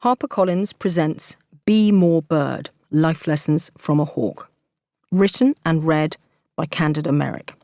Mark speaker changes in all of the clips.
Speaker 1: HarperCollins presents Be More Bird, Life Lessons from a Hawk. Written and read by Candida Meyrick.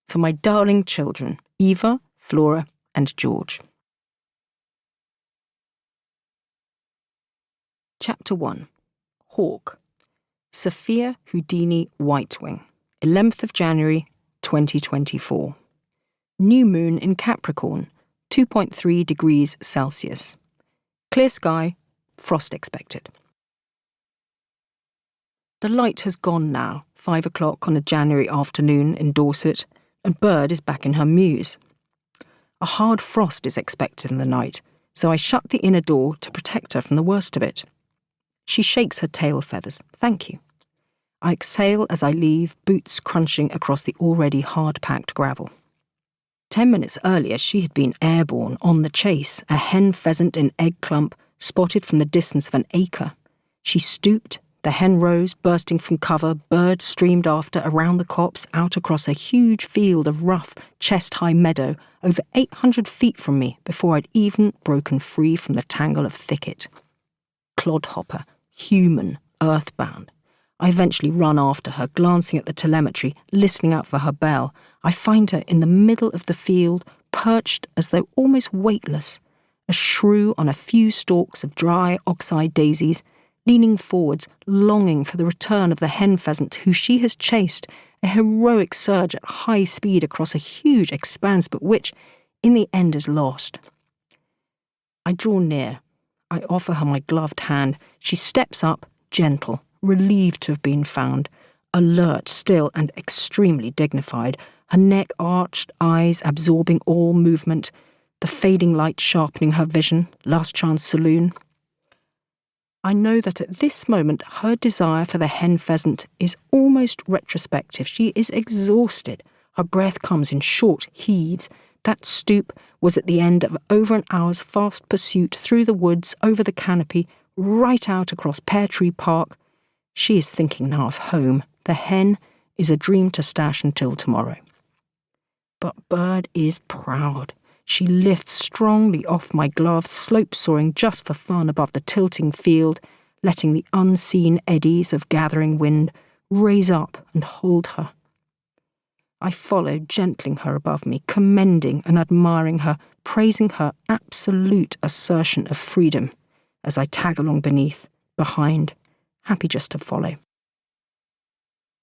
Speaker 1: For my darling children, Eva, Flora, and George. Chapter 1. Hawk. Sophia Houdini Whitewing. 11th of January, 2024. New moon in Capricorn, 2.3 degrees Celsius. Clear sky, frost expected. The light has gone now, 5 o'clock on a January afternoon in Dorset, and Bird is back in her mews. A hard frost is expected in the night, so I shut the inner door to protect her from the worst of it. She shakes her tail feathers, thank you. I exhale as I leave, boots crunching across the already hard-packed gravel. 10 minutes earlier, she had been airborne on the chase, a hen pheasant in egg clump, spotted from the distance of an acre. She stooped, the hen rose, bursting from cover, Bird streamed after around the copse, out across a huge field of rough, chest-high meadow, over 800 feet from me, before I'd even broken free from the tangle of thicket. Clodhopper, human, earthbound. I eventually run after her, glancing at the telemetry, listening out for her bell. I find her in the middle of the field, perched as though almost weightless, a shrew on a few stalks of dry oxeye daisies, leaning forwards, longing for the return of the hen pheasant who she has chased, a heroic surge at high speed across a huge expanse, but which, in the end, is lost. I draw near. I offer her my gloved hand. She steps up, gentle, relieved to have been found, alert still and extremely dignified, her neck arched, eyes absorbing all movement, the fading light sharpening her vision, last chance saloon. I know that at this moment her desire for the hen pheasant is almost retrospective. She is exhausted. Her breath comes in short heaves. That stoop was at the end of over an hour's fast pursuit through the woods, over the canopy, right out across Pear Tree Park. She is thinking now of home. The hen is a dream to stash until tomorrow. But Bird is proud. She lifts strongly off my gloves, slope-soaring just for fun above the tilting field, letting the unseen eddies of gathering wind raise up and hold her. I follow, gentling her above me, commending and admiring her, praising her absolute assertion of freedom as I tag along beneath, behind, happy just to follow.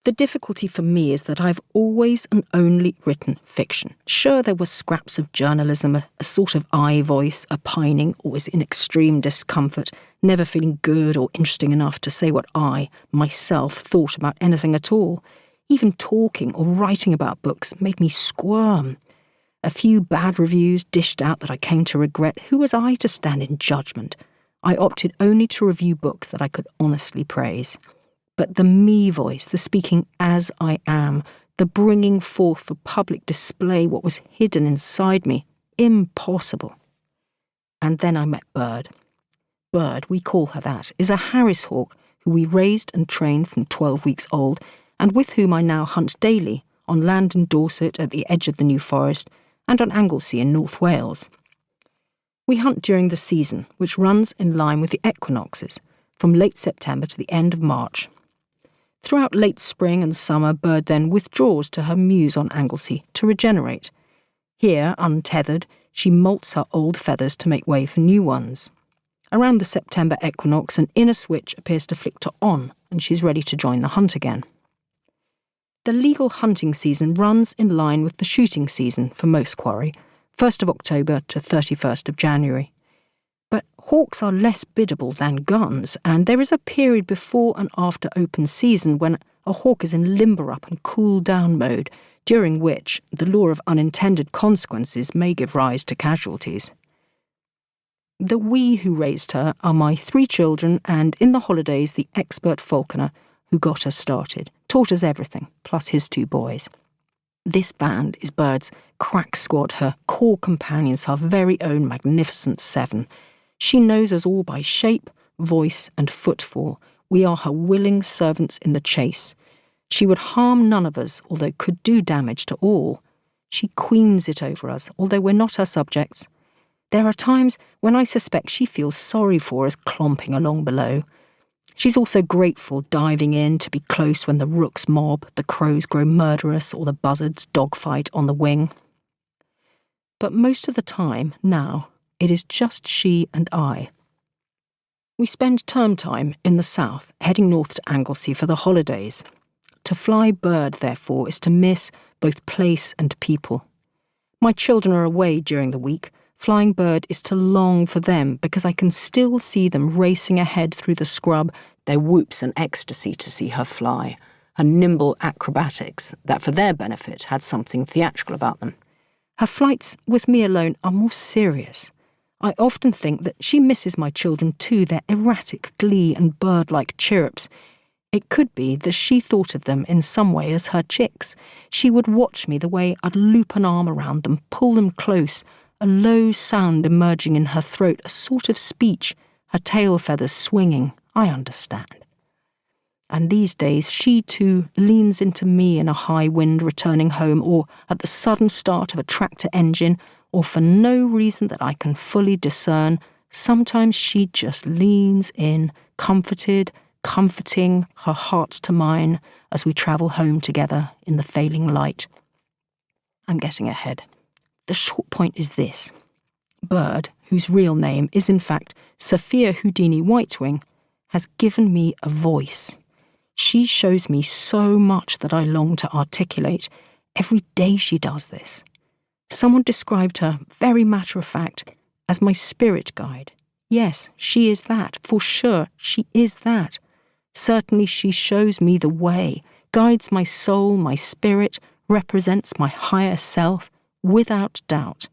Speaker 1: The difficulty for me is that I've always and only written fiction. Sure, there were scraps of journalism, a sort of I voice, a pining, always in extreme discomfort, never feeling good or interesting enough to say what I, myself, thought about anything at all. Even talking or writing about books made me squirm. A few bad reviews dished out that I came to regret. Who was I to stand in judgment? I opted only to review books that I could honestly praise. But the me voice, the speaking as I am, the bringing forth for public display what was hidden inside me, impossible. And then I met Bird. Bird, we call her that, is a Harris hawk who we raised and trained from 12 weeks old, and with whom I now hunt daily, on land in Dorset at the edge of the New Forest, and on Anglesey in North Wales. We hunt during the season, which runs in line with the equinoxes, from late September to the end of March. Throughout late spring and summer, Bird then withdraws to her mews on Anglesey to regenerate. Here, untethered, she molts her old feathers to make way for new ones. Around the September equinox, an inner switch appears to flick to on, and she's ready to join the hunt again. The legal hunting season runs in line with the shooting season for most quarry, 1st of October to 31st of January. But hawks are less biddable than guns, and there is a period before and after open season when a hawk is in limber-up and cool-down mode, during which the law of unintended consequences may give rise to casualties. The we who raised her are my 3 children and, in the holidays, the expert falconer who got us started, taught us everything, plus his 2 boys. This band is Bird's crack squad, her core companions, her very own magnificent 7. She knows us all by shape, voice, and footfall. We are her willing servants in the chase. She would harm none of us, although could do damage to all. She queens it over us, although we're not her subjects. There are times when I suspect she feels sorry for us clomping along below. She's also grateful diving in to be close when the rooks mob, the crows grow murderous, or the buzzards dogfight on the wing. But most of the time, now, it is just she and I. We spend term time in the south, heading north to Anglesey for the holidays. To fly bird, therefore, is to miss both place and people. My children are away during the week. Flying bird is to long for them because I can still see them racing ahead through the scrub, their whoops and ecstasy to see her fly, her nimble acrobatics that for their benefit had something theatrical about them. Her flights with me alone are more serious. I often think that she misses my children too, their erratic glee and bird-like chirrups. It could be that she thought of them in some way as her chicks. She would watch me the way I'd loop an arm around them, pull them close, a low sound emerging in her throat, a sort of speech, her tail feathers swinging. I understand. And these days she too leans into me in a high wind returning home, or at the sudden start of a tractor engine, or for no reason that I can fully discern. Sometimes she just leans in, comforting her heart to mine as we travel home together in the failing light. I'm getting ahead. The short point is this. Bird, whose real name is in fact Sophia Houdini Whitewing, has given me a voice. She shows me so much that I long to articulate. Every day she does this. Someone described her, very matter-of-fact, as my spirit guide. Yes, she is that. For sure, she is that. Certainly she shows me the way, guides my soul, my spirit, represents my higher self, without doubt.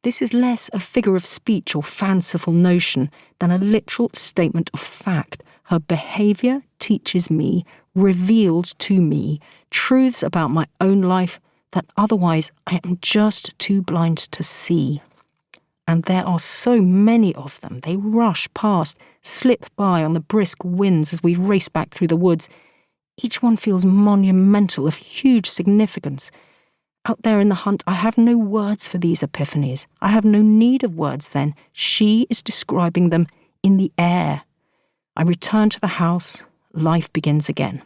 Speaker 1: This is less a figure of speech or fanciful notion than a literal statement of fact. Her behaviour teaches me, reveals to me, truths about my own life that otherwise I am just too blind to see. And there are so many of them. They rush past, slip by on the brisk winds as we race back through the woods. Each one feels monumental, of huge significance. Out there in the hunt, I have no words for these epiphanies. I have no need of words then. She is describing them in the air. I return to the house. Life begins again.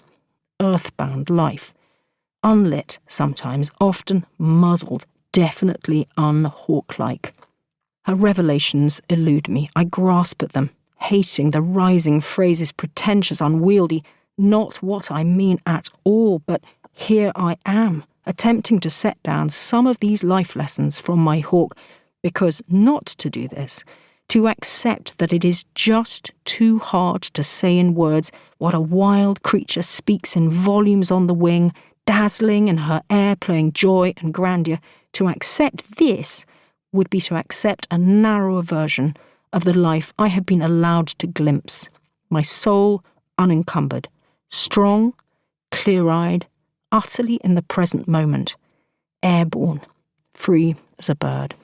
Speaker 1: Earthbound life. Unlit sometimes, often muzzled, definitely unhawk-like. Her revelations elude me. I grasp at them, hating the rising phrases, pretentious, unwieldy, not what I mean at all, but here I am, attempting to set down some of these life lessons from my hawk, because not to do this, to accept that it is just too hard to say in words what a wild creature speaks in volumes on the wing, dazzling in her air-playing joy and grandeur, to accept this would be to accept a narrower version of the life I have been allowed to glimpse, my soul unencumbered, strong, clear-eyed, utterly in the present moment, airborne, free as a bird.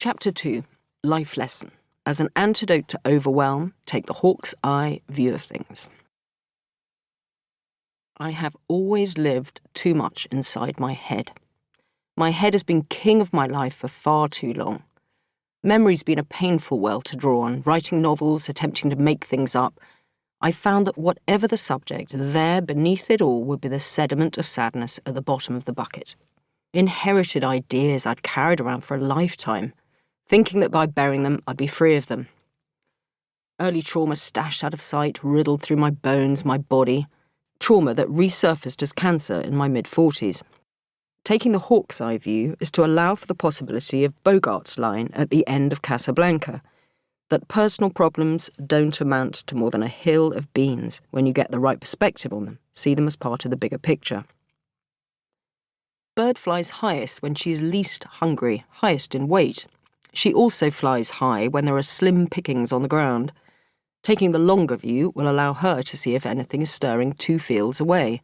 Speaker 1: Chapter 2. Life Lesson. As an antidote to overwhelm, take the hawk's eye view of things. I have always lived too much inside my head. My head has been king of my life for far too long. Memory's been a painful well to draw on, writing novels, attempting to make things up. I found that whatever the subject, there beneath it all would be the sediment of sadness at the bottom of the bucket. Inherited ideas I'd carried around for a lifetime, thinking that by burying them I'd be free of them. Early trauma stashed out of sight, riddled through my bones, my body. Trauma that resurfaced as cancer in my mid-40s. Taking the hawk's eye view is to allow for the possibility of Bogart's line at the end of Casablanca, that personal problems don't amount to more than a hill of beans when you get the right perspective on them, see them as part of the bigger picture. Bird flies highest when she is least hungry, highest in weight. She also flies high when there are slim pickings on the ground. Taking the longer view will allow her to see if anything is stirring 2 fields away.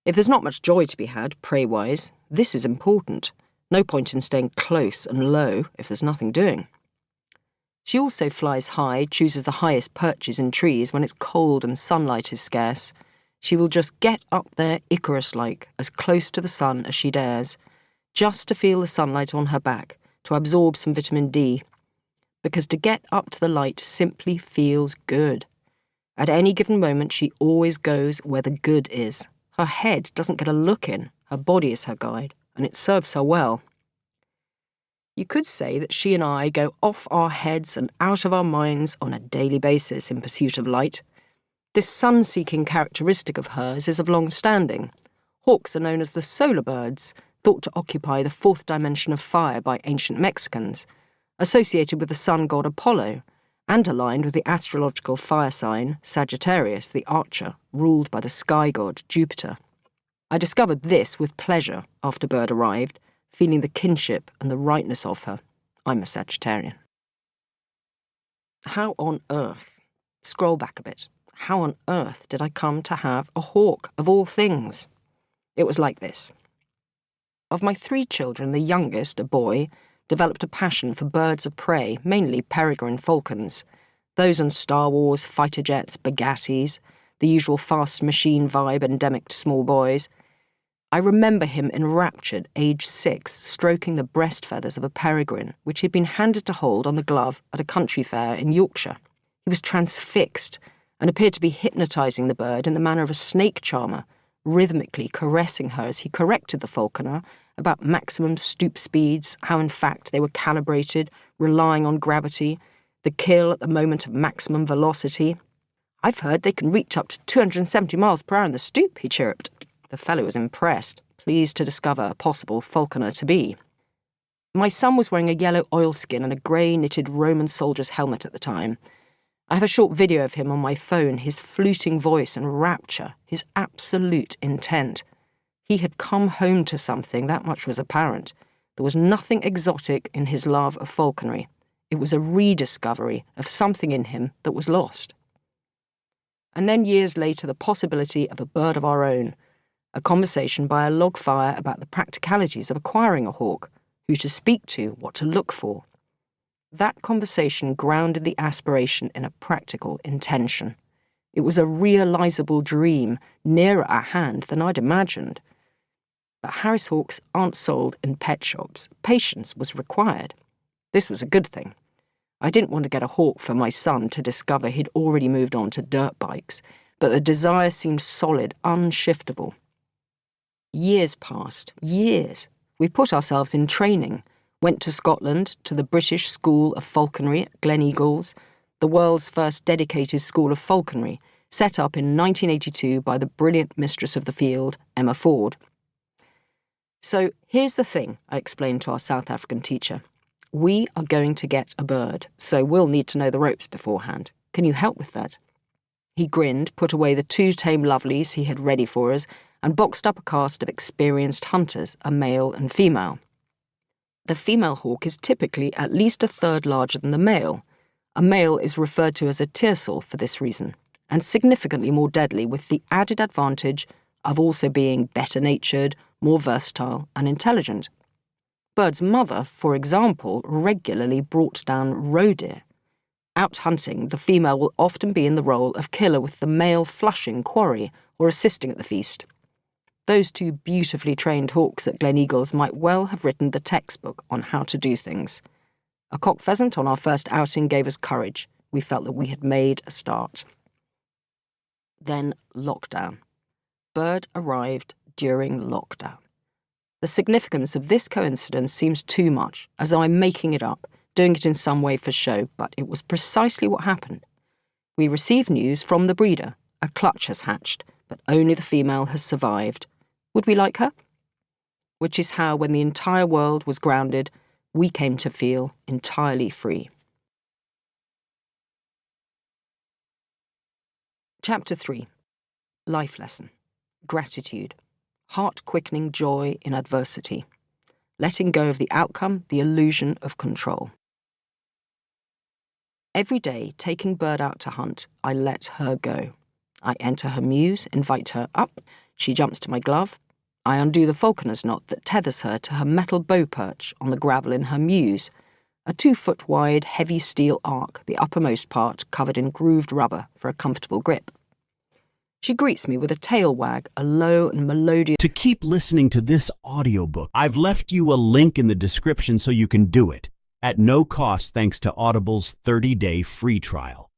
Speaker 1: If there's not much joy to be had, prey-wise, this is important. No point in staying close and low if there's nothing doing. She also flies high, chooses the highest perches in trees when it's cold and sunlight is scarce. She will just get up there Icarus-like, as close to the sun as she dares, just to feel the sunlight on her back, to absorb some vitamin D. Because to get up to the light simply feels good. At any given moment, she always goes where the good is. Her head doesn't get a look in, her body is her guide, and it serves her well. You could say that she and I go off our heads and out of our minds on a daily basis in pursuit of light. This sun-seeking characteristic of hers is of long standing. Hawks are known as the solar birds, thought to occupy the fourth dimension of fire by ancient Mexicans, associated with the sun god Apollo, and aligned with the astrological fire sign Sagittarius, the archer, ruled by the sky god Jupiter. I discovered this with pleasure after Bird arrived, feeling the kinship and the rightness of her. I'm a Sagittarian. How on earth, scroll back a bit, how on earth did I come to have a hawk, of all things? It was like this. Of my 3 children, the youngest, a boy, developed a passion for birds of prey, mainly peregrine falcons, those on Star Wars, fighter jets, Bugattis, the usual fast machine vibe endemic to small boys. I remember him enraptured, age 6, stroking the breast feathers of a peregrine, which he'd been handed to hold on the glove at a country fair in Yorkshire. He was transfixed and appeared to be hypnotising the bird in the manner of a snake charmer, rhythmically caressing her as he corrected the falconer about maximum stoop speeds, how in fact they were calibrated, relying on gravity, the kill at the moment of maximum velocity. I've heard they can reach up to 270 miles per hour in the stoop, he chirruped. The fellow was impressed, pleased to discover a possible falconer-to-be. My son was wearing a yellow oilskin and a grey knitted Roman soldier's helmet at the time. I have a short video of him on my phone, his fluting voice and rapture, his absolute intent. He had come home to something, that much was apparent. There was nothing exotic in his love of falconry. It was a rediscovery of something in him that was lost. And then years later, the possibility of a bird of our own, a conversation by a log fire about the practicalities of acquiring a hawk, who to speak to, what to look for. That conversation grounded the aspiration in a practical intention. It was a realisable dream, nearer at hand than I'd imagined. But Harris hawks aren't sold in pet shops. Patience was required. This was a good thing. I didn't want to get a hawk for my son to discover he'd already moved on to dirt bikes, but the desire seemed solid, unshiftable. Years passed, years. We put ourselves in training, went to Scotland, to the British School of Falconry at Gleneagles, the world's first dedicated school of falconry, set up in 1982 by the brilliant mistress of the field, Emma Ford. So here's the thing, I explained to our South African teacher. We are going to get a bird, so we'll need to know the ropes beforehand. Can you help with that? He grinned, put away the 2 tame lovelies he had ready for us, and boxed up a cast of experienced hunters, a male and female. The female hawk is typically at least a third larger than the male. A male is referred to as a tiercel for this reason, and significantly more deadly, with the added advantage of also being better-natured, more versatile and intelligent. Bird's mother, for example, regularly brought down roe deer. Out hunting, the female will often be in the role of killer with the male flushing quarry or assisting at the feast. Those 2 beautifully trained hawks at Gleneagles might well have written the textbook on how to do things. A cock pheasant on our first outing gave us courage. We felt that we had made a start. Then lockdown. Bird arrived during lockdown. The significance of this coincidence seems too much, as though I'm making it up, doing it in some way for show, but it was precisely what happened. We received news from the breeder. A clutch has hatched, but only the female has survived. Would we like her? Which is how, when the entire world was grounded, we came to feel entirely free. Chapter 3. Life Lesson. Gratitude. Heart-quickening joy in adversity. Letting go of the outcome, the illusion of control. Every day, taking Bird out to hunt, I let her go. I enter her mews, invite her up. She jumps to my glove. I undo the falconer's knot that tethers her to her metal bow perch on the gravel in her mews, a 2-foot-wide, heavy steel arc, the uppermost part covered in grooved rubber for a comfortable grip. She greets me with a tail wag, a low and melodious...
Speaker 2: To keep listening to this audiobook, I've left you a link in the description so you can do it, at no cost thanks to Audible's 30-day free trial.